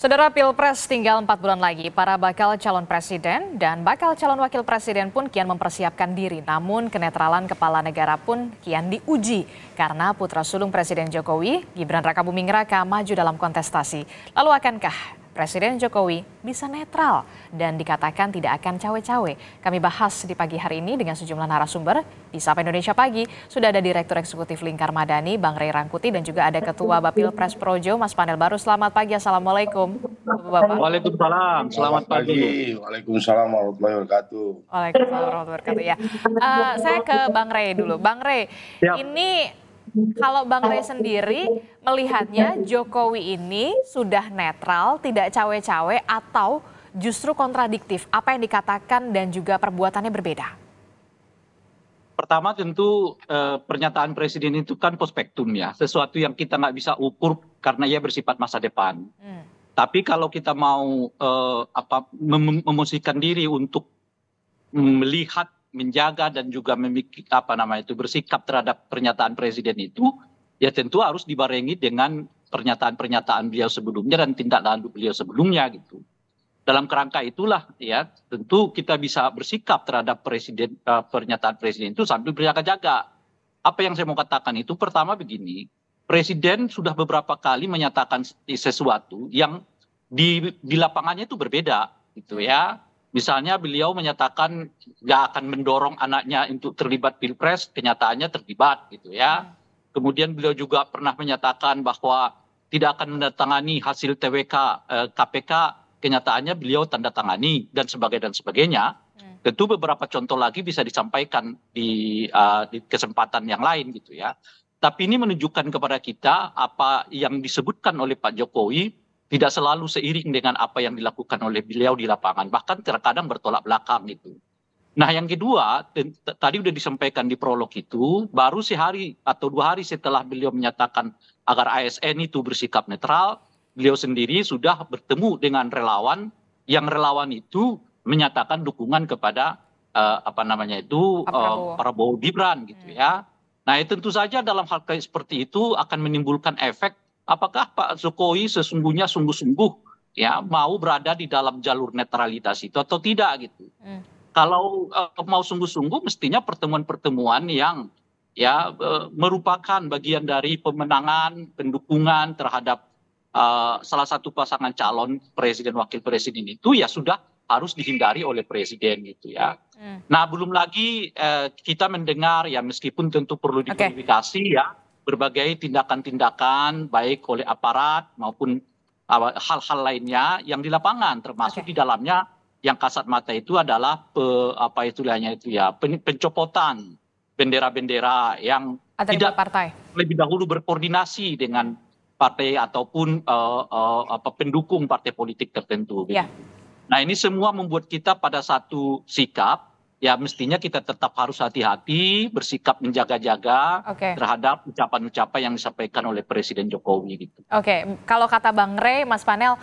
Saudara, Pilpres tinggal 4 bulan lagi. Para bakal calon presiden dan bakal calon wakil presiden pun kian mempersiapkan diri. Namun kenetralan kepala negara pun kian diuji. Karena putra sulung Presiden Jokowi, Gibran Rakabuming Raka, maju dalam kontestasi. Lalu akankah Presiden Jokowi bisa netral dan dikatakan tidak akan cawe-cawe? Kami bahas di pagi hari ini dengan sejumlah narasumber. Di Sapa Indonesia Pagi sudah ada Direktur Eksekutif Lingkar Madani, Bang Ray Rangkuti, dan juga ada Ketua Bapil Pres Projo, Mas Panel Baru. Selamat pagi, Assalamualaikum Bapak. Waalaikumsalam, selamat pagi. Waalaikumsalam warahmatullahi wabarakatuh. Waalaikumsalam warahmatullahi wabarakatuh ya. Saya ke Bang Ray dulu. Bang Ray, Ya. ini kalau Bang Ray sendiri melihatnya Jokowi ini sudah netral, tidak cawe-cawe atau justru kontradiktif? Apa yang dikatakan dan juga perbuatannya berbeda? Pertama tentu pernyataan presiden itu kan prospektum ya, sesuatu yang kita nggak bisa ukur karena ia bersifat masa depan. Tapi kalau kita mau memosisikan diri untuk melihat, menjaga dan juga bersikap terhadap pernyataan presiden itu, ya tentu harus dibarengi dengan pernyataan-pernyataan beliau sebelumnya dan tindak lanjut beliau sebelumnya gitu. Dalam kerangka itulah ya tentu kita bisa bersikap terhadap pernyataan presiden itu sambil berjaga-jaga. Apa yang saya mau katakan itu pertama begini, presiden sudah beberapa kali menyatakan sesuatu yang di lapangannya itu berbeda gitu ya. Misalnya beliau menyatakan nggak akan mendorong anaknya untuk terlibat pilpres, kenyataannya terlibat gitu ya. Kemudian beliau juga pernah menyatakan bahwa tidak akan menandatangani hasil TWK KPK, kenyataannya beliau tanda tangani dan sebagainya. Tentu beberapa contoh lagi bisa disampaikan di kesempatan yang lain gitu ya. Tapi ini menunjukkan kepada kita apa yang disebutkan oleh Pak Jokowi tidak selalu seiring dengan apa yang dilakukan oleh beliau di lapangan, bahkan terkadang bertolak belakang gitu. Nah yang kedua, tadi sudah disampaikan di prolog itu, baru sehari atau 2 hari setelah beliau menyatakan agar ASN itu bersikap netral, beliau sendiri sudah bertemu dengan relawan, yang relawan itu menyatakan dukungan kepada Prabowo Gibran gitu ya. Nah tentu saja dalam hal kayak seperti itu akan menimbulkan efek. Apakah Pak Jokowi sesungguhnya sungguh-sungguh ya mau berada di dalam jalur netralitas itu atau tidak gitu? Kalau mau sungguh-sungguh mestinya pertemuan-pertemuan yang ya merupakan bagian dari pemenangan, pendukungan terhadap salah satu pasangan calon presiden wakil presiden itu ya sudah harus dihindari oleh presiden gitu ya. Nah belum lagi kita mendengar ya meskipun tentu perlu diverifikasi ya, berbagai tindakan-tindakan baik oleh aparat maupun hal-hal lainnya yang di lapangan, termasuk di dalamnya yang kasat mata itu adalah pencopotan bendera-bendera yang tidak lebih dahulu berkoordinasi dengan partai ataupun pendukung partai politik tertentu. Ya. Nah ini semua membuat kita pada satu sikap. Ya mestinya kita tetap harus hati-hati, bersikap menjaga-jaga terhadap ucapan-ucapan yang disampaikan oleh Presiden Jokowi gitu. Kalau kata Bang Ray, Mas Panel,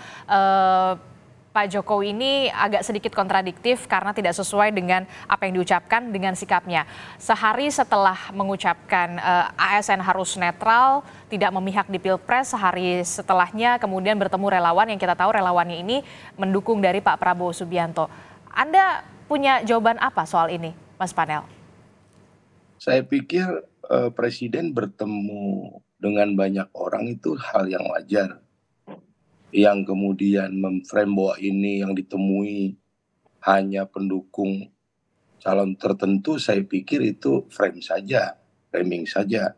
Pak Jokowi ini agak sedikit kontradiktif karena tidak sesuai dengan apa yang diucapkan dengan sikapnya. Sehari setelah mengucapkan ASN harus netral, tidak memihak di Pilpres, sehari setelahnya kemudian bertemu relawan yang kita tahu relawannya ini mendukung dari Pak Prabowo Subianto. Anda punya jawaban apa soal ini, Mas Panel? Saya pikir presiden bertemu dengan banyak orang itu hal yang wajar. Yang kemudian memframe bahwa ini yang ditemui hanya pendukung calon tertentu, saya pikir itu framing saja.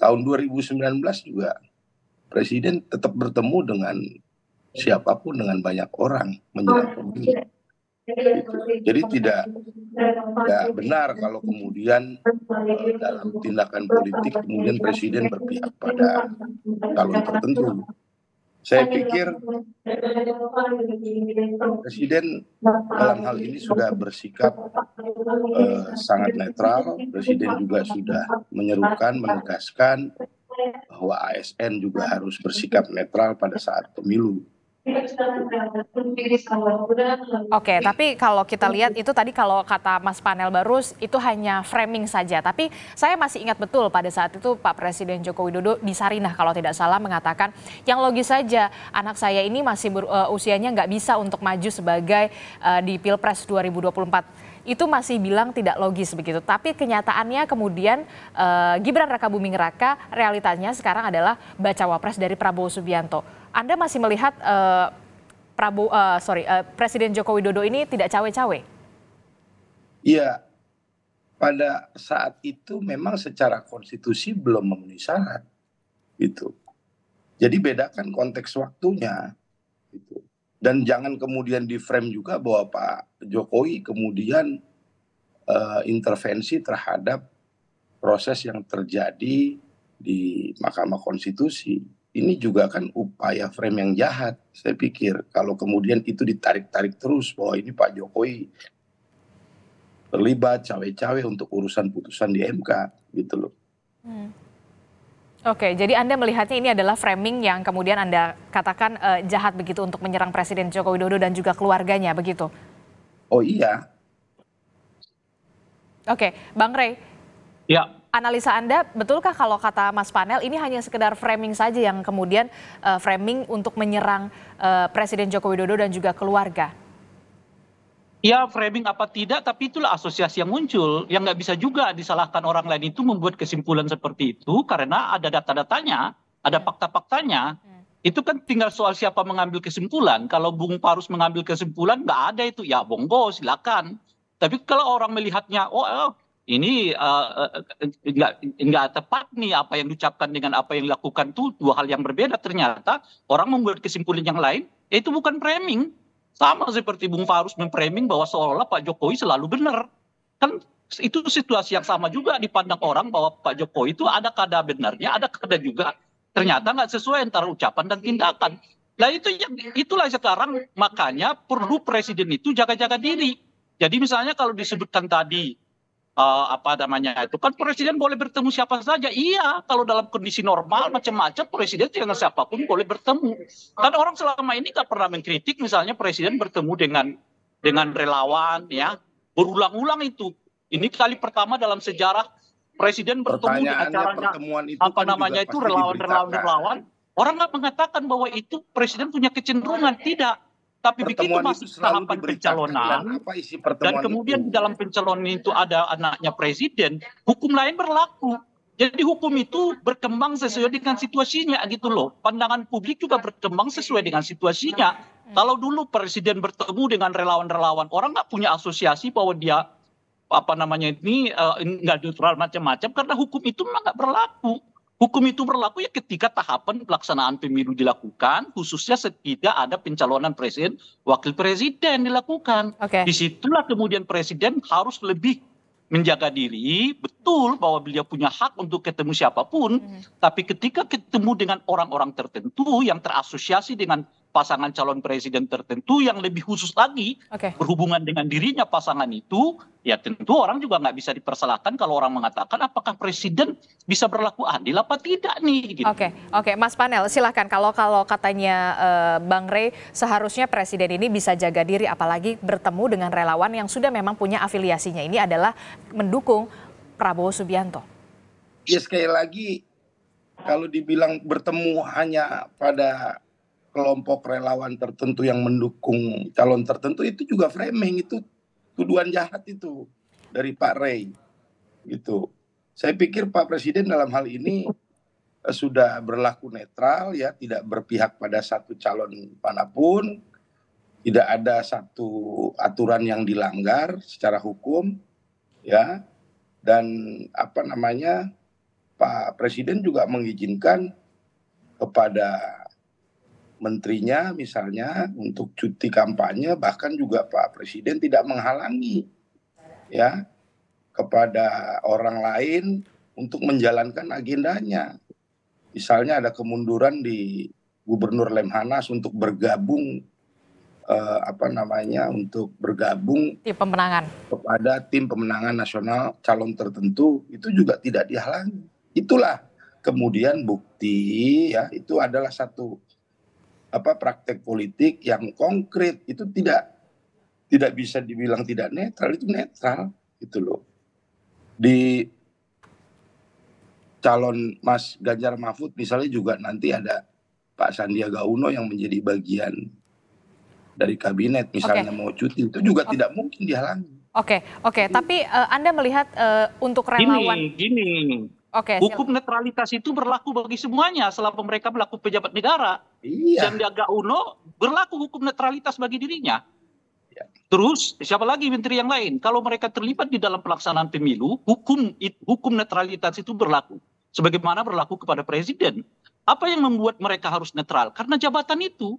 Tahun 2019 juga presiden tetap bertemu dengan siapapun, dengan banyak orang menjelang pemilu. Jadi tidak benar kalau kemudian dalam tindakan politik kemudian presiden berpihak pada calon tertentu. Saya pikir presiden dalam hal ini sudah bersikap sangat netral. Presiden juga sudah menyerukan, menegaskan bahwa ASN juga harus bersikap netral pada saat pemilu. Oke, tapi kalau kita lihat itu tadi kalau kata Mas Panel Barus itu hanya framing saja. Tapi saya masih ingat betul pada saat itu Pak Presiden Joko Widodo di Sarinah kalau tidak salah mengatakan yang logis saja anak saya ini masih usianya nggak bisa untuk maju sebagai di Pilpres 2024. Itu masih bilang tidak logis begitu. Tapi kenyataannya kemudian Gibran Rakabuming Raka realitanya sekarang adalah bacawa pres dari Prabowo Subianto. Anda masih melihat Presiden Joko Widodo ini tidak cawe-cawe? Iya, pada saat itu memang secara konstitusi belum memenuhi syarat, gitu. Jadi bedakan konteks waktunya, gitu. Dan jangan kemudian di frame juga bahwa Pak Jokowi kemudian intervensi terhadap proses yang terjadi di Mahkamah Konstitusi. Ini juga kan upaya frame yang jahat, saya pikir. Kalau kemudian itu ditarik-tarik terus bahwa ini Pak Jokowi terlibat cawe-cawe untuk urusan putusan di MK, gitu loh. Oke, jadi Anda melihatnya ini adalah framing yang kemudian Anda katakan jahat begitu untuk menyerang Presiden Joko Widodo dan juga keluarganya, begitu? Oh iya. Oke, Bang Rey. Ya. Analisa Anda, betulkah kalau kata Mas Panel ini hanya sekedar framing saja yang kemudian framing untuk menyerang Presiden Joko Widodo dan juga keluarga? Ya framing apa tidak, tapi itulah asosiasi yang muncul. Yang nggak bisa juga disalahkan orang lain itu membuat kesimpulan seperti itu karena ada data-datanya, ada fakta-faktanya. Itu kan tinggal soal siapa mengambil kesimpulan. Kalau Bung Parus mengambil kesimpulan nggak ada itu, ya monggo silakan. Tapi kalau orang melihatnya, ini nggak tepat nih apa yang diucapkan dengan apa yang dilakukan itu dua hal yang berbeda. Ternyata orang membuat kesimpulan yang lain, itu bukan framing. Sama seperti Bung Farus memframing bahwa seolah-olah Pak Jokowi selalu benar. Kan itu situasi yang sama juga dipandang orang bahwa Pak Jokowi itu ada kada benarnya, ada kada juga ternyata nggak sesuai antara ucapan dan tindakan. Nah itulah sekarang makanya perlu presiden itu jaga-jaga diri. Jadi misalnya kalau disebutkan tadi itu kan presiden boleh bertemu siapa saja. Iya, kalau dalam kondisi normal macam-macam presiden dengan siapapun boleh bertemu. Kan orang selama ini nggak pernah mengkritik misalnya presiden bertemu dengan relawan, ya berulang-ulang itu. Ini kali pertama dalam sejarah presiden bertemu di acaranya itu relawan-relawan. Orang nggak mengatakan bahwa itu presiden punya kecenderungan, tidak. Tapi begitu masuk tahapan pencalonan dan kemudian di dalam pencalonan itu ada anaknya presiden, hukum lain berlaku. Jadi hukum itu berkembang sesuai dengan situasinya gitu loh. Pandangan publik juga berkembang sesuai dengan situasinya. Kalau dulu presiden bertemu dengan relawan-relawan, orang nggak punya asosiasi bahwa dia nggak netral macam-macam karena hukum itu memang nggak berlaku. Hukum itu berlaku ya ketika tahapan pelaksanaan pemilu dilakukan, khususnya ketika ada pencalonan presiden, wakil presiden dilakukan. Disitulah kemudian presiden harus lebih menjaga diri, betul bahwa beliau punya hak untuk ketemu siapapun, tapi ketika ketemu dengan orang-orang tertentu yang terasosiasi dengan pasangan calon presiden tertentu yang lebih khusus lagi berhubungan dengan dirinya pasangan itu, ya tentu orang juga nggak bisa dipersalahkan kalau orang mengatakan apakah presiden bisa berlaku adil apa tidak nih. Gitu. Oke, Mas Panel silahkan kalau katanya Bang Rey seharusnya presiden ini bisa jaga diri apalagi bertemu dengan relawan yang sudah memang punya afiliasinya ini adalah mendukung Prabowo Subianto. Ya sekali lagi kalau dibilang bertemu hanya pada kelompok relawan tertentu yang mendukung calon tertentu itu juga framing, itu tuduhan jahat itu dari Pak Rey gitu. Saya pikir Pak Presiden dalam hal ini sudah berlaku netral ya, tidak berpihak pada satu calon manapun, tidak ada satu aturan yang dilanggar secara hukum ya, dan Pak Presiden juga mengizinkan kepada menterinya misalnya untuk cuti kampanye, bahkan juga Pak Presiden tidak menghalangi ya kepada orang lain untuk menjalankan agendanya. Misalnya ada kemunduran di Gubernur Lemhanas untuk bergabung untuk bergabung tim pemenangan kepada tim pemenangan nasional calon tertentu, itu juga tidak dihalangi. Itulah kemudian bukti ya, itu adalah satu praktek politik yang konkret itu tidak bisa dibilang tidak netral, itu netral gitu loh. Di calon Mas Ganjar Mahfud misalnya juga nanti ada Pak Sandiaga Uno yang menjadi bagian dari kabinet misalnya mau cuti, itu juga tidak mungkin dihalangi. Oke. Tapi Anda melihat untuk relawan Gini. Hukum netralitas itu berlaku bagi semuanya selama mereka melakukan pejabat negara. Iya. Sandiaga Uno berlaku hukum netralitas bagi dirinya. Ya. Terus siapa lagi menteri yang lain? Kalau mereka terlibat di dalam pelaksanaan pemilu, hukum netralitas itu berlaku. Sebagaimana berlaku kepada presiden. Apa yang membuat mereka harus netral? Karena jabatan itu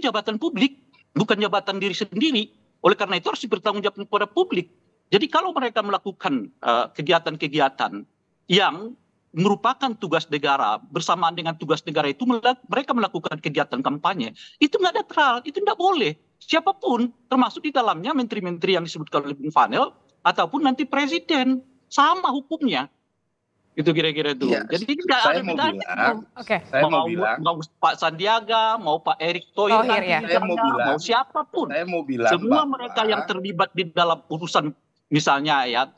jabatan publik, bukan jabatan diri sendiri. Oleh karena itu harus bertanggung jawab kepada publik. Jadi kalau mereka melakukan kegiatan-kegiatan yang merupakan tugas negara, bersamaan dengan tugas negara itu mereka melakukan kegiatan kampanye, itu nggak netral, itu nggak boleh. Siapapun, termasuk di dalamnya menteri-menteri yang disebutkan oleh Bung Fanel, ataupun nanti presiden, sama hukumnya. Itu kira-kira itu. Iya, jadi tidak ada bedanya. Saya mau bilang, mau Pak Sandiaga, mau Pak Erick Thohir, mau siapapun. Saya mau bilang semua mereka yang terlibat di dalam urusan misalnya ya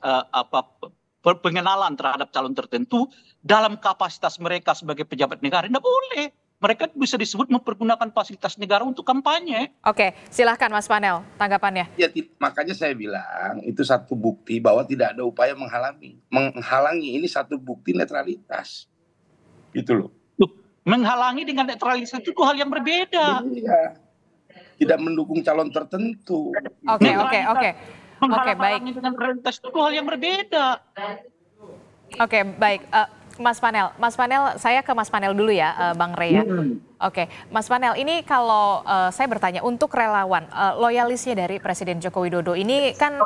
pengenalan terhadap calon tertentu dalam kapasitas mereka sebagai pejabat negara tidak boleh. Mereka bisa disebut mempergunakan fasilitas negara untuk kampanye. Oke, silahkan Mas Panel tanggapannya. Ya, makanya saya bilang itu satu bukti bahwa tidak ada upaya menghalangi. Ini satu bukti netralitas. Gitu loh. Menghalangi dengan netralitas itu hal yang berbeda. Iya. Tidak mendukung calon tertentu. Oke. Menghalangi dengan netralitas itu hal yang berbeda. Oke, baik. Mas Panel, saya ke Mas Panel dulu ya, Bang Rey ya. Oke, Mas Panel, ini kalau saya bertanya untuk relawan, loyalisnya dari Presiden Joko Widodo ini kan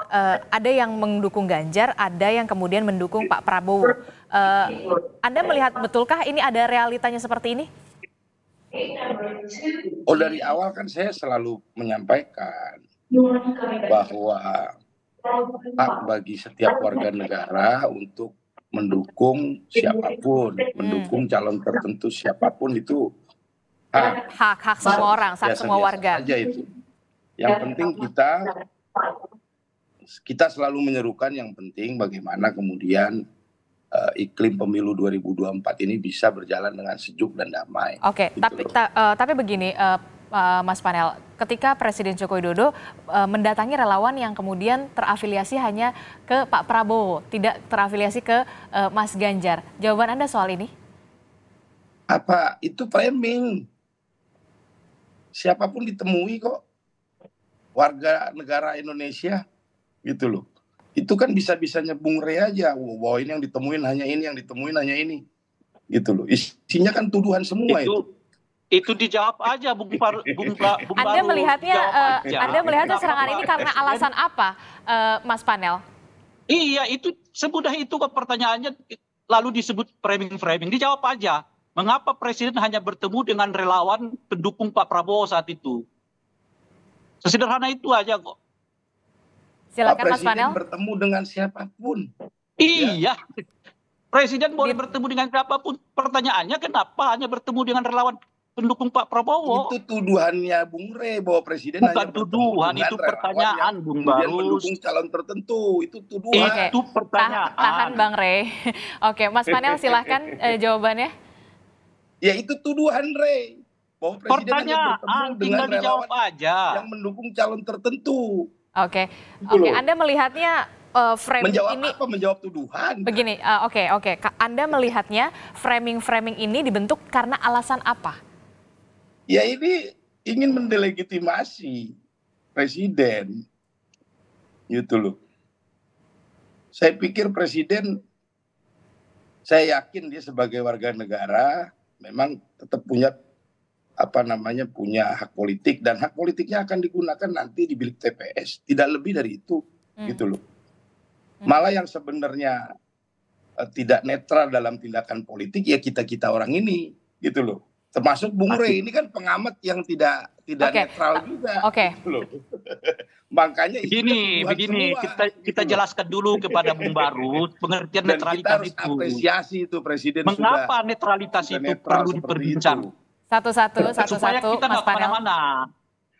ada yang mendukung Ganjar, ada yang kemudian mendukung Pak Prabowo. Anda melihat betulkah ini ada realitanya seperti ini? Oh, dari awal kan saya selalu menyampaikan bahwa hak bagi setiap warga negara untuk mendukung siapapun, mendukung calon tertentu siapapun itu hak semua orang, hak semua warga. Aja itu. Yang penting kita selalu menyerukan yang penting bagaimana kemudian iklim pemilu 2024 ini bisa berjalan dengan sejuk dan damai. Oke, gitu tapi begini Mas Panel, ketika Presiden Joko Widodo mendatangi relawan yang kemudian terafiliasi hanya ke Pak Prabowo, tidak terafiliasi ke Mas Ganjar. Jawaban Anda soal ini? Apa? Itu framing. Siapapun ditemui kok. Warga negara Indonesia. Gitu loh. Itu kan bisa-bisanya Bung Rey aja. Wow, ini yang ditemuin hanya ini, yang ditemuin hanya ini. Gitu loh. Isinya kan tuduhan semua itu. Itu dijawab aja Bung Anda melihatnya serangan ini karena alasan apa, Mas Panel? Iya, itu semudah itu kok pertanyaannya, lalu disebut framing. Dijawab aja. Mengapa Presiden hanya bertemu dengan relawan pendukung Pak Prabowo saat itu? Sesederhana itu aja kok. Silakan Mas Panel. Presiden bertemu dengan siapapun. Iya. Presiden boleh bertemu dengan siapapun. Pertanyaannya kenapa hanya bertemu dengan relawan pendukung Pak Prabowo? Itu tuduhannya Bung Rey bahwa Presiden bukan hanya tuduhan, itu pertanyaan Bung Barus. Mendukung calon tertentu, itu tuduhan. Itu pertanyaan. Tahan Bang Rey. Oke, Mas Panel silahkan jawabannya. Ya itu tuduhan Rey. Bahwa Presiden hanya bertemu dengan relawan aja yang mendukung calon tertentu. Oke, Anda melihatnya framing ini menjawab tuduhan. Begini, oke. Anda melihatnya framing ini dibentuk karena alasan apa? Ya ini ingin mendelegitimasi Presiden. Gitu loh. Saya pikir Presiden, saya yakin dia sebagai warga negara memang tetap punya punya hak politik, dan hak politiknya akan digunakan nanti di bilik TPS, tidak lebih dari itu. Gitu loh. Malah yang sebenarnya tidak netral dalam tindakan politik ya kita orang ini, gitu loh. Termasuk Bung Rey ini kan pengamat yang tidak netral juga. Gitu loh. Makanya begini kita jelaskan dulu kepada Bung Barus pengertian dan netralitas kita harus itu. Apresiasi itu Presiden mengapa netralitas itu perlu diperbincang? Satu-satu, supaya satu-satu, kita Mas nggak Panel. kemana-mana.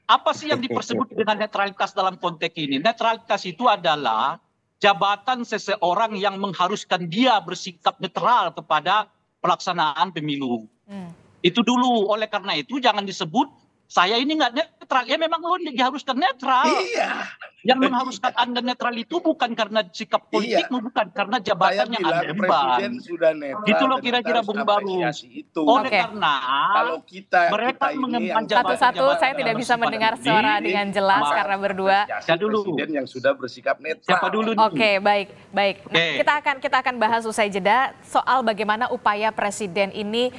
Apa sih yang dipersebut dengan netralitas dalam konteks ini? Netralitas itu adalah jabatan seseorang yang mengharuskan dia bersikap netral kepada pelaksanaan pemilu. Hmm. Itu dulu. Oleh karena itu jangan disebut saya ini nggak netral. Ya memang lo diharuskan netral. Iya. Yang mengharuskan Anda netral itu bukan karena sikap politikmu, bukan karena Saya jabatan yang Anda bilang emban. presiden sudah netral Gitu loh dan kita kira-kira harus Bung Barus. apresiasi itu. Oleh Oke. karena Kalau kita mereka ini mengemban yang Satu-satu, jabatan-jabatan saya tidak yang bisa bersifat mendengar ini, suara dengan jelas maka karena berdua. apresiasi Ya dulu. presiden yang sudah bersikap netral. Siapa dulu nih? Oke, baik, baik. Nah, Oke. kita akan bahas usai jeda soal bagaimana upaya presiden ini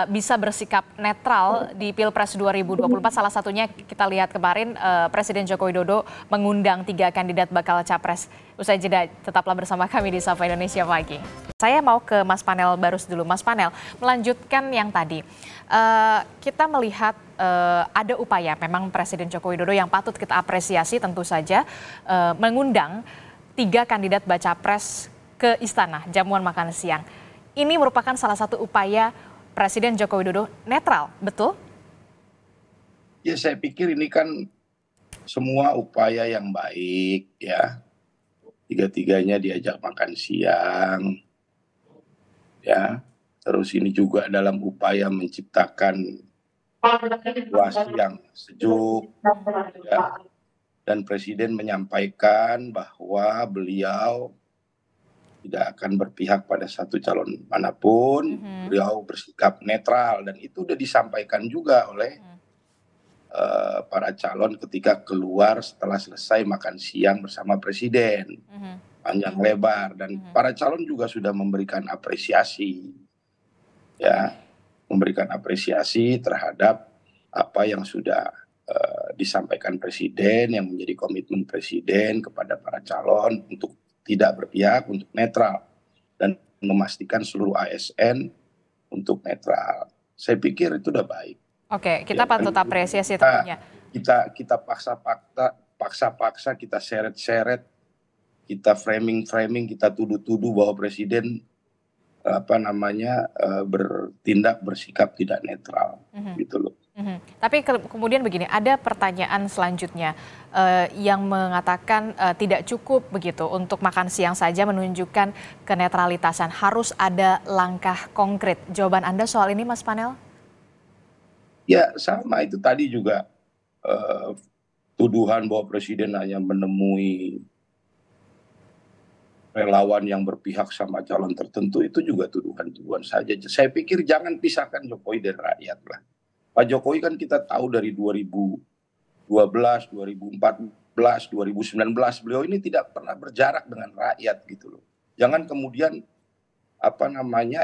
bisa bersikap netral di Pilpres 2024. Salah satunya kita lihat kemarin Presiden Joko Widodo mengundang 3 kandidat bakal capres. Usai jeda, tetaplah bersama kami di Sapa Indonesia Pagi. Saya mau ke Mas Panel Barus dulu. Mas Panel, melanjutkan yang tadi. Kita melihat ada upaya memang Presiden Joko Widodo yang patut kita apresiasi tentu saja mengundang 3 kandidat baca pres ke istana jamuan makan siang. Ini merupakan salah satu upaya Presiden Joko Widodo netral, betul? Ya saya pikir ini kan semua upaya yang baik ya. Tiga-tiganya diajak makan siang ya. Terus ini juga dalam upaya menciptakan situasi yang sejuk ya. Dan presiden menyampaikan bahwa beliau tidak akan berpihak pada satu calon manapun, beliau bersikap netral dan itu sudah disampaikan juga oleh para calon ketika keluar setelah selesai makan siang bersama presiden, panjang lebar, dan para calon juga sudah memberikan apresiasi ya, memberikan apresiasi terhadap apa yang sudah disampaikan presiden, yang menjadi komitmen presiden kepada para calon untuk tidak berpihak, untuk netral dan memastikan seluruh ASN untuk netral. Saya pikir itu udah baik. Oke, kita Ya, patut apresiasi tentunya. Kita paksa-paksa, kita seret-seret, kita framing, kita tuduh-tuduh bahwa presiden bertindak bersikap tidak netral, gitu loh. Tapi kemudian begini, ada pertanyaan selanjutnya yang mengatakan tidak cukup begitu untuk makan siang saja menunjukkan kenetralitasan, harus ada langkah konkret. Jawaban Anda soal ini, Mas Panel? Ya sama itu tadi juga tuduhan bahwa presiden hanya menemui relawan yang berpihak sama calon tertentu itu juga tuduhan-tuduhan saja. Saya pikir jangan pisahkan Jokowi dari rakyat lah. Pak Jokowi kan kita tahu dari 2012, 2014, 2019 beliau ini tidak pernah berjarak dengan rakyat gitu loh. Jangan kemudian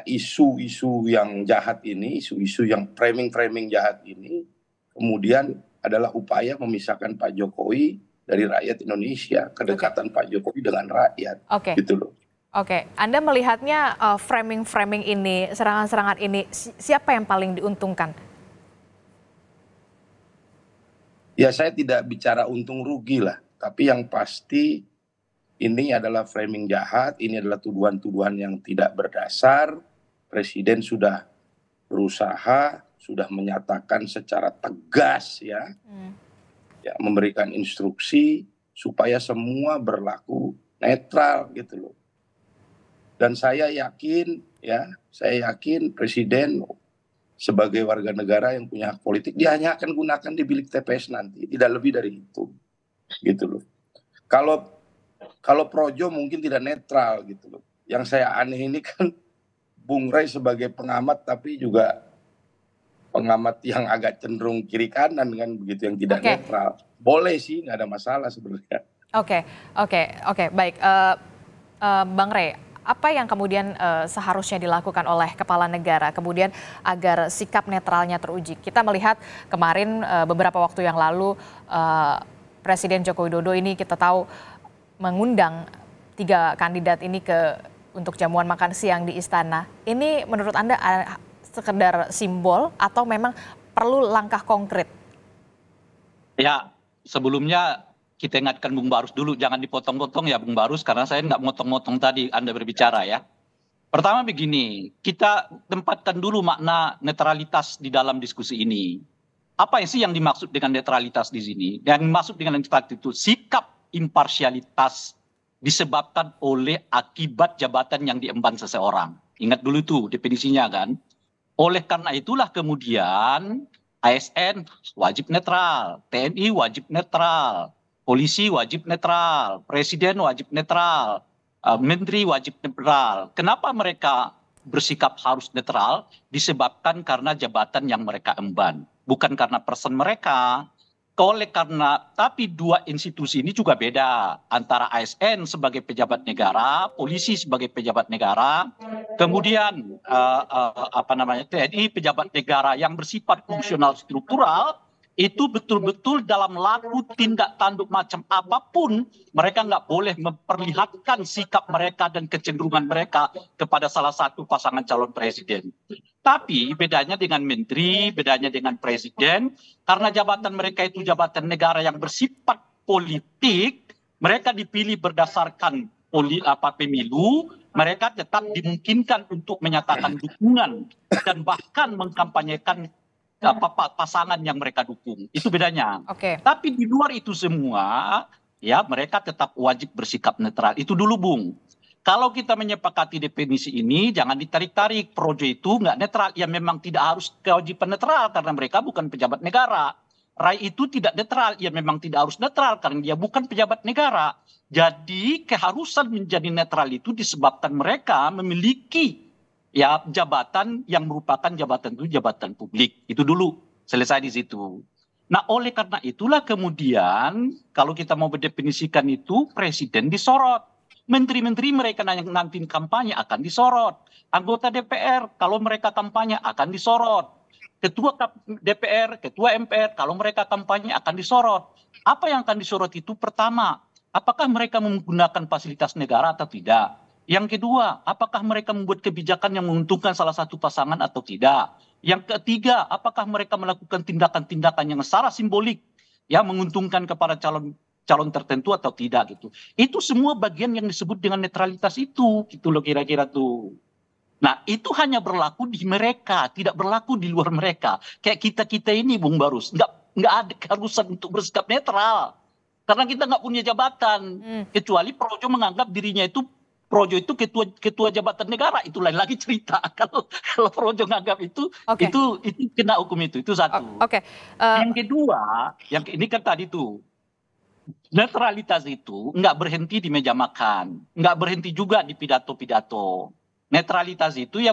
isu-isu yang jahat ini, isu-isu yang framing jahat ini kemudian adalah upaya memisahkan Pak Jokowi dari rakyat Indonesia, kedekatan Pak Jokowi dengan rakyat. Gitu loh. Oke, Anda melihatnya framing ini, serangan-serangan ini, siapa yang paling diuntungkan? Ya saya tidak bicara untung rugi lah, tapi yang pasti ini adalah framing jahat, ini adalah tuduhan-tuduhan yang tidak berdasar. Presiden sudah berusaha, sudah menyatakan secara tegas ya, memberikan instruksi supaya semua berlaku netral gitu loh. Dan saya yakin presiden sebagai warga negara yang punya hak politik, dia hanya akan gunakan di bilik TPS nanti, tidak lebih dari itu, gitu loh. Kalau Projo mungkin tidak netral gitu loh. Yang saya aneh ini kan Bung Rey sebagai pengamat tapi juga pengamat yang agak cenderung kiri kanan kan begitu, yang tidak netral. Boleh sih, nggak ada masalah sebenarnya. Oke, baik. Bang Rey, apa yang kemudian seharusnya dilakukan oleh kepala negara kemudian agar sikap netralnya teruji? Kita melihat kemarin beberapa waktu yang lalu Presiden Joko Widodo ini kita tahu mengundang 3 kandidat ini untuk jamuan makan siang di istana. Ini menurut Anda sekedar simbol atau memang perlu langkah konkret? Ya, sebelumnya kita ingatkan Bung Barus dulu, jangan dipotong-potong ya Bung Barus, karena saya nggak motong-motong tadi Anda berbicara ya. Pertama begini, kita tempatkan dulu makna netralitas di dalam diskusi ini. Apa sih yang dimaksud dengan netralitas di sini? Yang dimaksud dengan netralitas itu sikap imparsialitas disebabkan oleh akibat jabatan yang diemban seseorang. Ingat dulu itu definisinya kan. Oleh karena itulah kemudian ASN wajib netral, TNI wajib netral, polisi wajib netral, presiden wajib netral, menteri wajib netral. Kenapa mereka bersikap harus netral? Disebabkan karena jabatan yang mereka emban, bukan karena person mereka. Tapi dua institusi ini juga beda antara ASN sebagai pejabat negara, polisi sebagai pejabat negara, kemudian TNI pejabat negara yang bersifat fungsional struktural itu betul-betul dalam laku tindak tanduk macam apapun mereka nggak boleh memperlihatkan sikap mereka dan kecenderungan mereka kepada salah satu pasangan calon presiden. Tapi bedanya dengan menteri, bedanya dengan presiden, karena jabatan mereka itu jabatan negara yang bersifat politik, mereka dipilih berdasarkan pemilu, mereka tetap dimungkinkan untuk menyatakan dukungan dan bahkan mengkampanyekan pasangan yang mereka dukung. Itu bedanya. Tapi di luar itu semua, ya mereka tetap wajib bersikap netral. Itu dulu, Bung. Kalau kita menyepakati definisi ini, jangan ditarik-tarik. Projo itu nggak netral. Ya memang tidak harus kewajiban netral karena mereka bukan pejabat negara. Rai itu tidak netral. Ya memang tidak harus netral karena dia bukan pejabat negara. Jadi keharusan menjadi netral itu disebabkan mereka memiliki ya jabatan yang merupakan jabatan publik. Itu dulu selesai di situ. Nah oleh karena itulah kemudian kalau kita mau berdefinisikan itu presiden disorot. Menteri-menteri mereka nanti kampanye akan disorot. Anggota DPR kalau mereka kampanye akan disorot. Ketua DPR, ketua MPR kalau mereka kampanye akan disorot. Apa yang akan disorot itu pertama, apakah mereka menggunakan fasilitas negara atau tidak? Yang kedua, apakah mereka membuat kebijakan yang menguntungkan salah satu pasangan atau tidak? Yang ketiga, apakah mereka melakukan tindakan-tindakan yang secara simbolik ya menguntungkan kepada calon tertentu atau tidak gitu. Itu semua bagian yang disebut dengan netralitas itu gitu loh kira-kira tuh. Nah itu hanya berlaku di mereka, tidak berlaku di luar mereka. Kayak kita ini Bung Barus, nggak ada keharusan untuk bersikap netral. Karena kita nggak punya jabatan. Kecuali Projo menganggap dirinya itu Projo itu ketua jabatan negara, itu lain lagi cerita. Kalau Projo menganggap itu kena hukum itu satu. Yang kedua, ini kan tadi tuh netralitas itu nggak berhenti di meja makan, nggak berhenti juga di pidato-pidato. Netralitas itu ya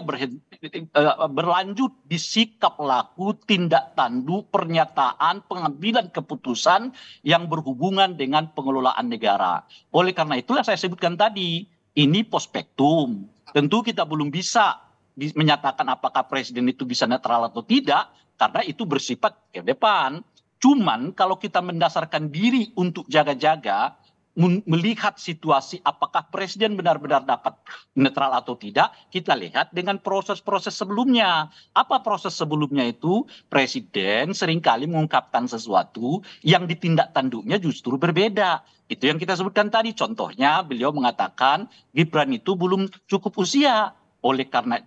berlanjut di sikap laku, tindak tanduk, pernyataan, pengambilan keputusan yang berhubungan dengan pengelolaan negara. Oleh karena itulah saya sebutkan tadi, ini pospektum. Tentu kita belum bisa menyatakan apakah presiden itu bisa netral atau tidak, karena itu bersifat ke depan. Cuman kalau kita mendasarkan diri untuk jaga-jaga, melihat situasi apakah presiden benar-benar dapat netral atau tidak, kita lihat dengan proses-proses sebelumnya. Apa proses sebelumnya itu? Presiden seringkali mengungkapkan sesuatu yang ditindak tanduknya justru berbeda. Itu yang kita sebutkan tadi. Contohnya beliau mengatakan Gibran itu belum cukup usia.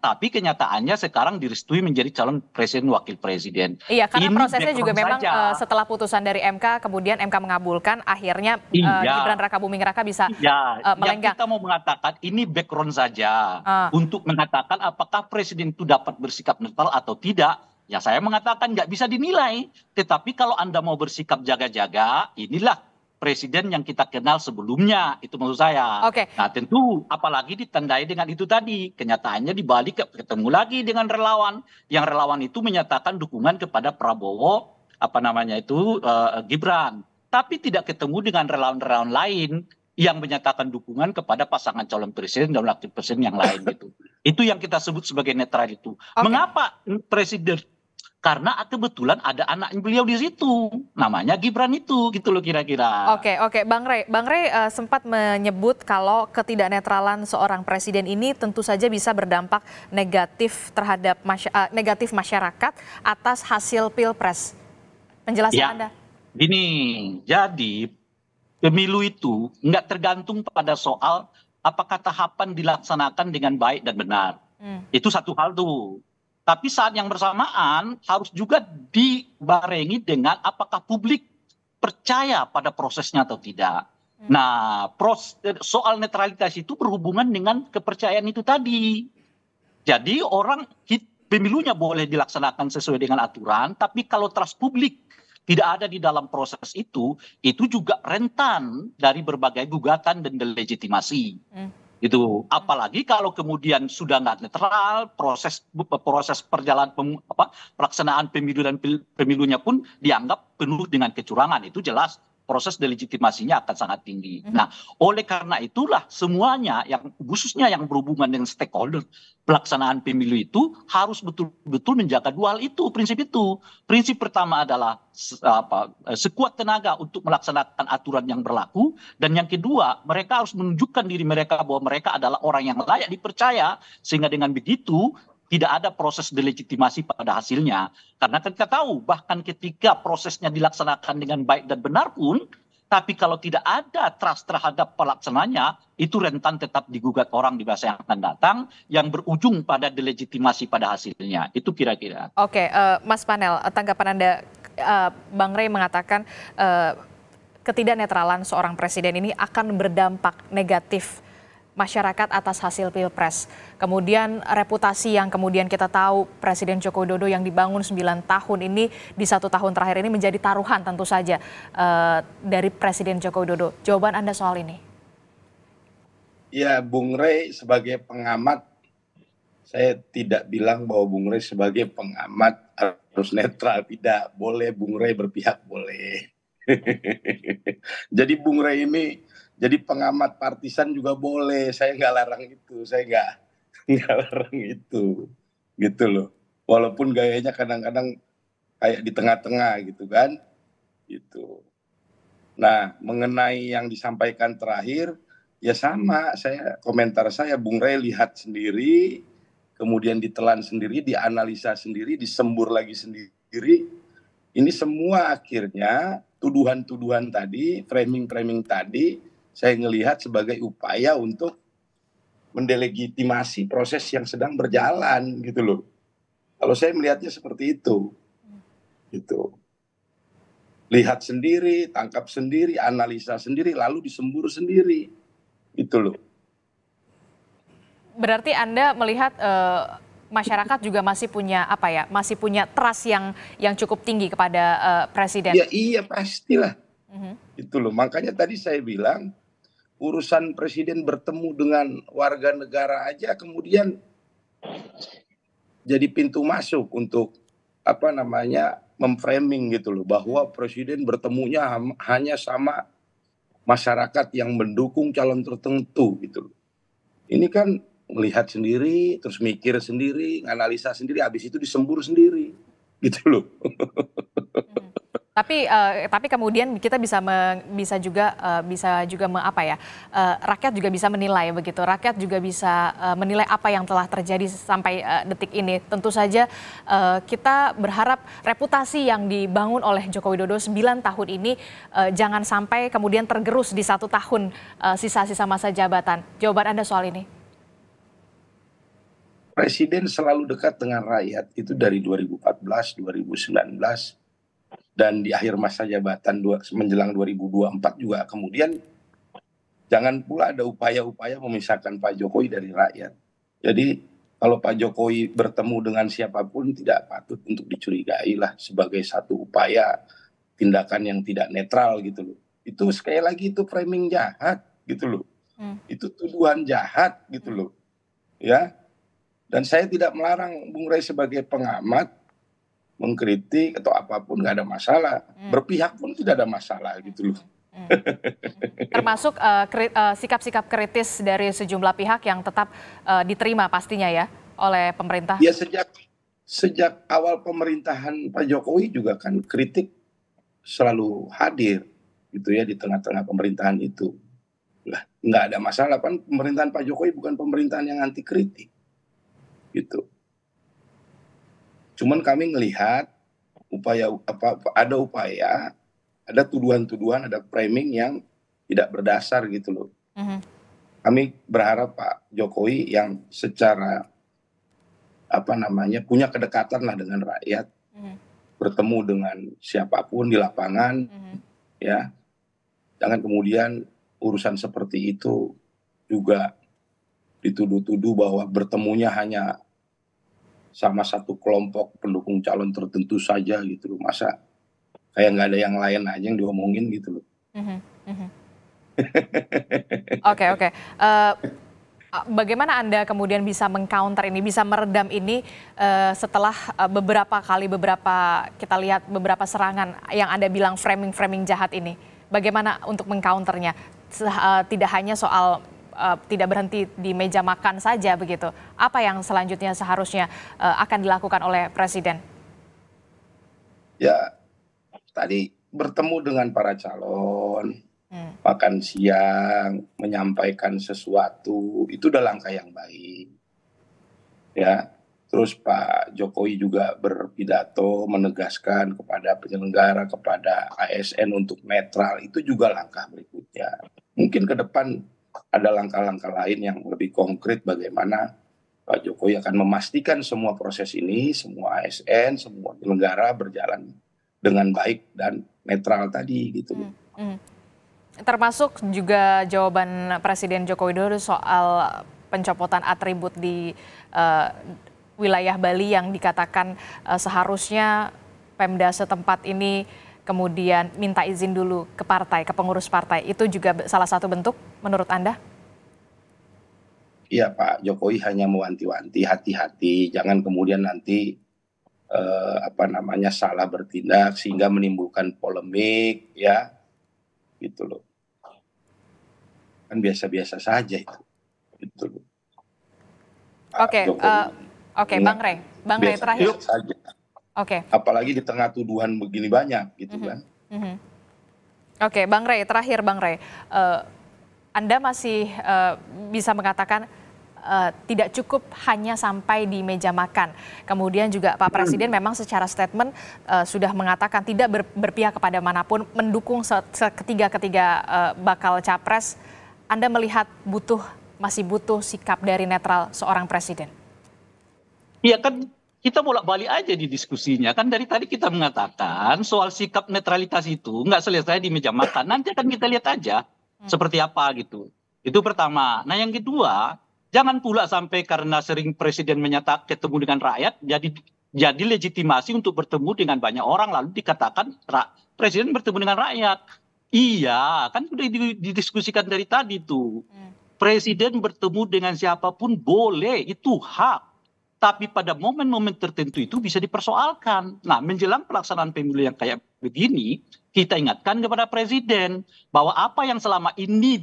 Tapi kenyataannya sekarang direstui menjadi calon presiden wakil presiden. Iya, karena prosesnya juga memang setelah putusan dari MK, kemudian MK mengabulkan, akhirnya Gibran Raka Buming Raka bisa melenggang. Yang kita mau mengatakan ini background saja untuk mengatakan apakah presiden itu dapat bersikap netral atau tidak. Ya saya mengatakan nggak bisa dinilai. Tetapi kalau Anda mau bersikap jaga-jaga, inilah presiden yang kita kenal sebelumnya, itu maksud saya. Nah tentu apalagi ditandai dengan itu tadi, kenyataannya dibalik ketemu lagi dengan relawan, yang relawan itu menyatakan dukungan kepada Prabowo, Gibran, tapi tidak ketemu dengan relawan-relawan lain yang menyatakan dukungan kepada pasangan calon presiden dan wakil presiden yang lain gitu. Itu yang kita sebut sebagai netral itu. Mengapa presiden? Karena kebetulan ada anak beliau di situ, namanya Gibran itu, gitu loh kira-kira. Oke, Bang Rey sempat menyebut kalau ketidaknetralan seorang presiden ini tentu saja bisa berdampak negatif terhadap negatif masyarakat atas hasil pilpres. Penjelasan Anda? Gini, jadi pemilu itu nggak tergantung pada soal apakah tahapan dilaksanakan dengan baik dan benar. Itu satu hal tuh. Tapi saat yang bersamaan harus juga dibarengi dengan apakah publik percaya pada prosesnya atau tidak. Nah, soal netralitas itu berhubungan dengan kepercayaan itu tadi. Jadi pemilunya boleh dilaksanakan sesuai dengan aturan, tapi kalau trust publik tidak ada di dalam proses itu juga rentan dari berbagai gugatan dan delegitimasi. Itu apalagi kalau kemudian sudah nggak netral, proses perjalanan pelaksanaan pemilu dan pemilunya pun dianggap penuh dengan kecurangan, itu jelas proses delegitimasinya akan sangat tinggi. Nah, oleh karena itulah semuanya yang khususnya yang berhubungan dengan stakeholder pelaksanaan pemilu itu harus betul-betul menjaga dua hal itu, prinsip itu. Prinsip pertama adalah sekuat tenaga untuk melaksanakan aturan yang berlaku, dan yang kedua mereka harus menunjukkan diri mereka bahwa mereka adalah orang yang layak dipercaya, sehingga dengan begitu tidak ada proses delegitimasi pada hasilnya. Karena kita tahu bahkan ketika prosesnya dilaksanakan dengan baik dan benar pun, tapi kalau tidak ada trust terhadap pelaksananya, itu rentan tetap digugat orang di masa yang akan datang, yang berujung pada delegitimasi pada hasilnya. Itu kira-kira. Oke, Mas Panel, tanggapan Anda, Bang Rey mengatakan ketidaknetralan seorang presiden ini akan berdampak negatif masyarakat atas hasil Pilpres. Kemudian reputasi yang kemudian kita tahu Presiden Joko Widodo yang dibangun 9 tahun ini di 1 tahun terakhir ini menjadi taruhan tentu saja dari Presiden Joko Widodo. Jawaban Anda soal ini? Ya, Bung Rey sebagai pengamat, saya tidak bilang bahwa Bung Rey sebagai pengamat harus netral. Tidak, boleh Bung Rey berpihak, boleh. Jadi Bung Rey ini jadi pengamat partisan juga boleh, saya nggak larang itu, saya nggak larang itu, gitu loh. Walaupun gayanya kadang-kadang kayak di tengah-tengah gitu kan, gitu. Nah, mengenai yang disampaikan terakhir, ya sama, komentar saya, Bung Rey lihat sendiri, kemudian ditelan sendiri, dianalisa sendiri, disembur lagi sendiri. Ini semua akhirnya tuduhan-tuduhan tadi, framing-framing tadi, saya ngelihat sebagai upaya untuk mendelegitimasi proses yang sedang berjalan gitu loh. Kalau saya melihatnya seperti itu. Gitu. Lihat sendiri, tangkap sendiri, analisa sendiri, lalu disembur sendiri. Gitu loh. Berarti Anda melihat masyarakat juga masih punya trust yang cukup tinggi kepada presiden. Ya iya pastilah. Itu loh. Makanya tadi saya bilang urusan presiden bertemu dengan warga negara aja kemudian jadi pintu masuk untuk memframing gitu loh, bahwa presiden bertemunya hanya sama masyarakat yang mendukung calon tertentu gitu loh. Ini kan melihat sendiri, terus mikir sendiri, analisa sendiri, habis itu disembur sendiri gitu loh. Tapi kemudian kita bisa juga rakyat juga bisa menilai begitu. Rakyat juga bisa menilai apa yang telah terjadi sampai detik ini. Tentu saja kita berharap reputasi yang dibangun oleh Joko Widodo 9 tahun ini jangan sampai kemudian tergerus di 1 tahun sisa-sisa masa jabatan. Jawaban Anda soal ini? Presiden selalu dekat dengan rakyat itu dari 2014, 2019. Dan di akhir masa jabatan menjelang 2024 juga kemudian jangan pula ada upaya-upaya memisahkan Pak Jokowi dari rakyat. Jadi kalau Pak Jokowi bertemu dengan siapapun tidak patut untuk dicurigai lah sebagai satu upaya tindakan yang tidak netral gitu loh. Itu sekali lagi itu framing jahat gitu loh. Itu tuduhan jahat gitu loh. Ya. Dan saya tidak melarang Bung Rey sebagai pengamat mengkritik atau apapun nggak ada masalah, berpihak pun tidak ada masalah gitu loh. Termasuk sikap-sikap kritis dari sejumlah pihak yang tetap diterima pastinya ya oleh pemerintah. Ya sejak awal pemerintahan Pak Jokowi juga kan kritik selalu hadir gitu ya di tengah-tengah pemerintahan itu. Lah nggak ada masalah kan, pemerintahan Pak Jokowi bukan pemerintahan yang anti kritik gitu. Cuman kami melihat ada tuduhan-tuduhan, ada framing yang tidak berdasar gitu loh. kami berharap Pak Jokowi yang secara punya kedekatan lah dengan rakyat, bertemu dengan siapapun di lapangan, ya, jangan kemudian urusan seperti itu juga dituduh-tuduh bahwa bertemunya hanya sama satu kelompok pendukung calon tertentu saja gitu loh. Masa kayak nggak ada yang lain aja yang diomongin gitu loh. Oke. Bagaimana Anda kemudian bisa meng-counter ini, bisa meredam ini setelah beberapa kita lihat beberapa serangan yang Anda bilang framing jahat ini. Bagaimana untuk meng-counternya? Tidak hanya soal tidak berhenti di meja makan saja begitu. Apa yang selanjutnya seharusnya akan dilakukan oleh Presiden? Ya, tadi bertemu dengan para calon, makan siang, menyampaikan sesuatu, itu udah langkah yang baik. Ya, terus Pak Jokowi juga berpidato menegaskan kepada penyelenggara, kepada ASN untuk netral, itu juga langkah berikutnya. Mungkin ke depan ada langkah-langkah lain yang lebih konkret bagaimana Pak Jokowi akan memastikan semua proses ini, semua ASN, semua penyelenggara berjalan dengan baik dan netral tadi gitu. Termasuk juga jawaban Presiden Joko Widodo soal pencopotan atribut di wilayah Bali yang dikatakan seharusnya Pemda setempat ini kemudian minta izin dulu ke partai, ke pengurus partai. Itu juga salah satu bentuk menurut Anda? Iya, Pak Jokowi hanya mewanti-wanti, hati-hati, jangan kemudian nanti salah bertindak sehingga menimbulkan polemik, ya, gitu loh. Kan biasa-biasa saja itu, gitu loh. Oke, Bang Rey terakhir. Saja. Oke. Apalagi di tengah tuduhan begini banyak, gitu kan. Oke, Bang Rey, terakhir Bang Rey, Anda masih bisa mengatakan tidak cukup hanya sampai di meja makan. Kemudian juga Pak Presiden memang secara statement sudah mengatakan tidak berpihak kepada manapun, mendukung ketiga bakal capres. Anda melihat masih butuh sikap dari netral seorang presiden? Iya kan, kita bolak-balik aja di diskusinya. Kan dari tadi kita mengatakan soal sikap netralitas itu nggak selesai di meja makan. Nanti akan kita lihat aja seperti apa gitu. Itu pertama. Nah yang kedua, jangan pula sampai karena sering presiden menyatakan ketemu dengan rakyat, jadi legitimasi untuk bertemu dengan banyak orang lalu dikatakan presiden bertemu dengan rakyat. Iya, kan sudah didiskusikan dari tadi tuh. Presiden bertemu dengan siapapun boleh, itu hak. Tapi pada momen-momen tertentu itu bisa dipersoalkan. Nah, menjelang pelaksanaan pemilu yang kayak begini, kita ingatkan kepada presiden bahwa apa yang selama ini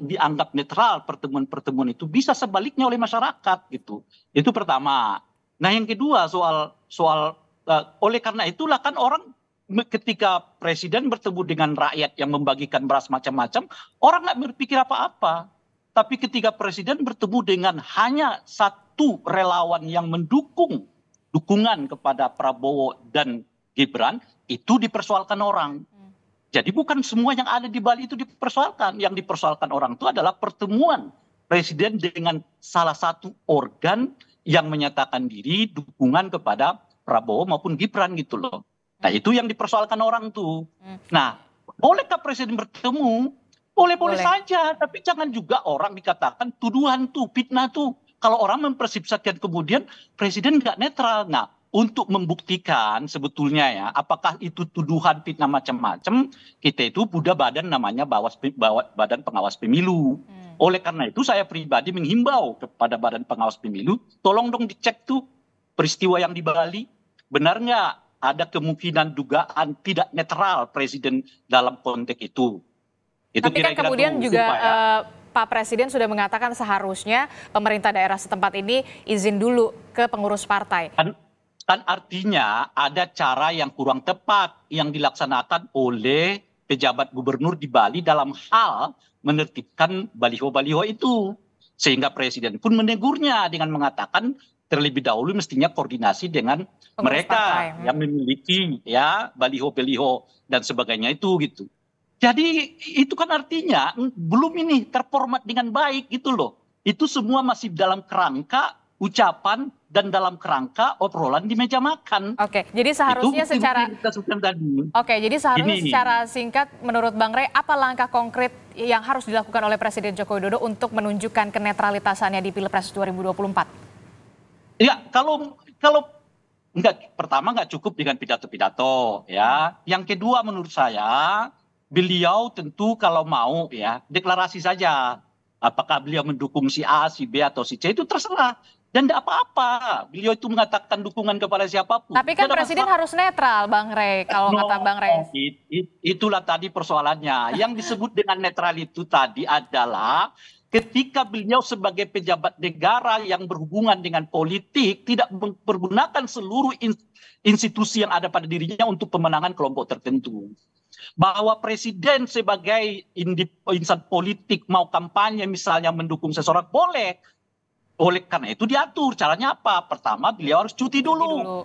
dianggap netral pertemuan-pertemuan itu bisa sebaliknya oleh masyarakat gitu. Itu pertama. Nah, yang kedua soal oleh karena itulah kan orang ketika presiden bertemu dengan rakyat yang membagikan beras macam-macam, orang nggak berpikir apa-apa. Tapi ketika presiden bertemu dengan hanya satu relawan yang mendukung dukungan kepada Prabowo dan Gibran, itu dipersoalkan orang. Jadi bukan semua yang ada di Bali itu dipersoalkan. Yang dipersoalkan orang itu adalah pertemuan presiden dengan salah satu organ yang menyatakan diri dukungan kepada Prabowo maupun Gibran gitu loh. Nah itu yang dipersoalkan orang tuh. Nah bolehkah presiden bertemu? Boleh-boleh saja, tapi jangan juga orang dikatakan tuduhan tuh, fitnah tuh. Kalau orang mempersepsikan kemudian presiden nggak netral. Nah, untuk membuktikan sebetulnya ya, apakah itu tuduhan fitnah macam-macam, kita itu punya badan namanya Badan Pengawas Pemilu. Oleh karena itu saya pribadi menghimbau kepada Badan Pengawas Pemilu, tolong dong dicek tuh peristiwa yang di Bali, benar nggak ada kemungkinan dugaan tidak netral presiden dalam konteks itu. Itu tapi kan kemudian juga Pak Presiden sudah mengatakan seharusnya pemerintah daerah setempat ini izin dulu ke pengurus partai. Kan artinya ada cara yang kurang tepat yang dilaksanakan oleh pejabat gubernur di Bali dalam hal menertibkan baliho-baliho itu. Sehingga presiden pun menegurnya dengan mengatakan terlebih dahulu mestinya koordinasi dengan pengurus mereka partai yang memiliki ya baliho-baliho dan sebagainya itu gitu. Jadi itu kan artinya belum ini terformat dengan baik gitu loh. Itu semua masih dalam kerangka ucapan dan dalam kerangka obrolan di meja makan. Oke, jadi seharusnya Itu secara kita sebutkan tadi. Oke, jadi seharusnya Ini secara singkat menurut Bang Rey, apa langkah konkret yang harus dilakukan oleh Presiden Joko Widodo untuk menunjukkan kenetralitasannya di Pilpres 2024? ya kalau pertama nggak cukup dengan pidato-pidato ya. Yang kedua menurut saya beliau tentu kalau mau ya deklarasi saja. Apakah beliau mendukung si A, si B atau si C itu terserah. Dan tidak apa-apa. Beliau itu mengatakan dukungan kepada siapapun. Tapi kan Tidak ada Presiden masalah. harus netral, Bang Rey, kalau No, kata Bang Rey. itulah tadi persoalannya. Yang disebut dengan netral itu tadi adalah ketika beliau sebagai pejabat negara yang berhubungan dengan politik tidak mempergunakan seluruh institusi yang ada pada dirinya untuk pemenangan kelompok tertentu. Bahwa presiden sebagai insan politik mau kampanye misalnya mendukung seseorang boleh. Oleh karena itu diatur caranya apa? Pertama beliau harus cuti dulu.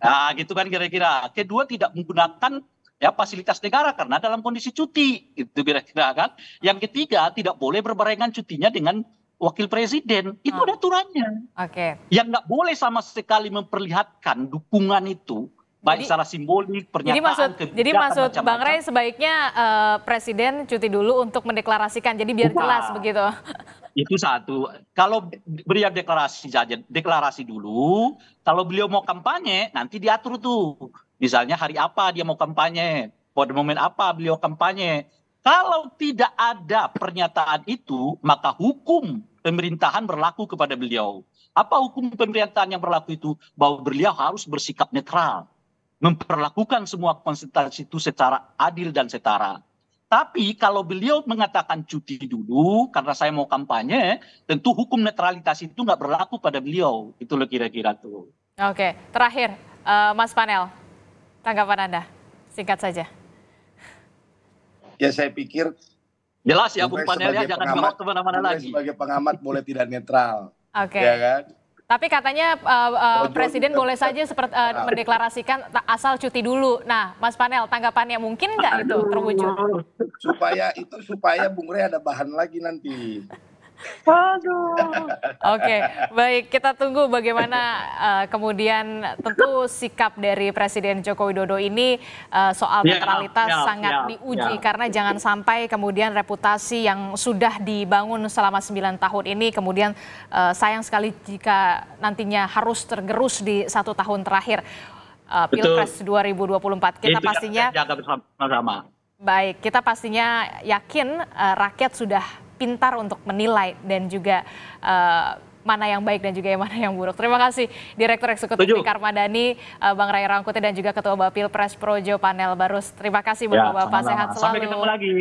Nah, gitu kan kira-kira. Kedua tidak menggunakan ya fasilitas negara karena dalam kondisi cuti, gitu kira-kira kan. Yang ketiga tidak boleh berbarengan cutinya dengan wakil presiden. Itu ada aturannya. Oke. Yang nggak boleh sama sekali memperlihatkan dukungan itu baik secara simbolik, pernyataan, Jadi maksud Bang Rey sebaiknya Presiden cuti dulu untuk mendeklarasikan. Jadi biar jelas begitu. Itu satu. Kalau beliau deklarasi dulu. Kalau beliau mau kampanye, nanti diatur tuh. Misalnya hari apa dia mau kampanye, pada momen apa beliau kampanye. Kalau tidak ada pernyataan itu, maka hukum pemerintahan berlaku kepada beliau. Apa hukum pemerintahan yang berlaku itu? Bahwa beliau harus bersikap netral. Memperlakukan semua konsultasi itu secara adil dan setara. Tapi kalau beliau mengatakan cuti dulu karena saya mau kampanye, tentu hukum netralitas itu nggak berlaku pada beliau. Itu loh kira-kira tuh. Oke, terakhir Mas Panel, tanggapan Anda singkat saja. Ya saya pikir jelas ya Bung Panel ya, jangan bawa kemana-mana lagi. Sebagai pengamat boleh tidak netral. Oke. Ya kan? Tapi katanya Presiden boleh saja seperti mendeklarasikan asal cuti dulu. Nah, Mas Panel, tanggapannya mungkin nggak itu terwujud? Supaya Bung Rey ada bahan lagi nanti. Aduh. Oke, baik. Kita tunggu bagaimana kemudian tentu sikap dari Presiden Joko Widodo ini soal netralitas sangat diuji karena jangan sampai kemudian reputasi yang sudah dibangun selama 9 tahun ini kemudian sayang sekali jika nantinya harus tergerus di 1 tahun terakhir Pilpres 2024. Kita pastinya jaga bersama-sama. Baik, kita pastinya yakin rakyat sudah pintar untuk menilai dan juga mana yang baik dan juga mana yang buruk. Terima kasih Direktur Eksekutif Lingkar Madani, Bang Ray Rangkuti dan juga Ketua Bapil Pres Projo Panel Barus. Terima kasih Bapak-Bapak, sehat selalu. Sampai ketemu lagi.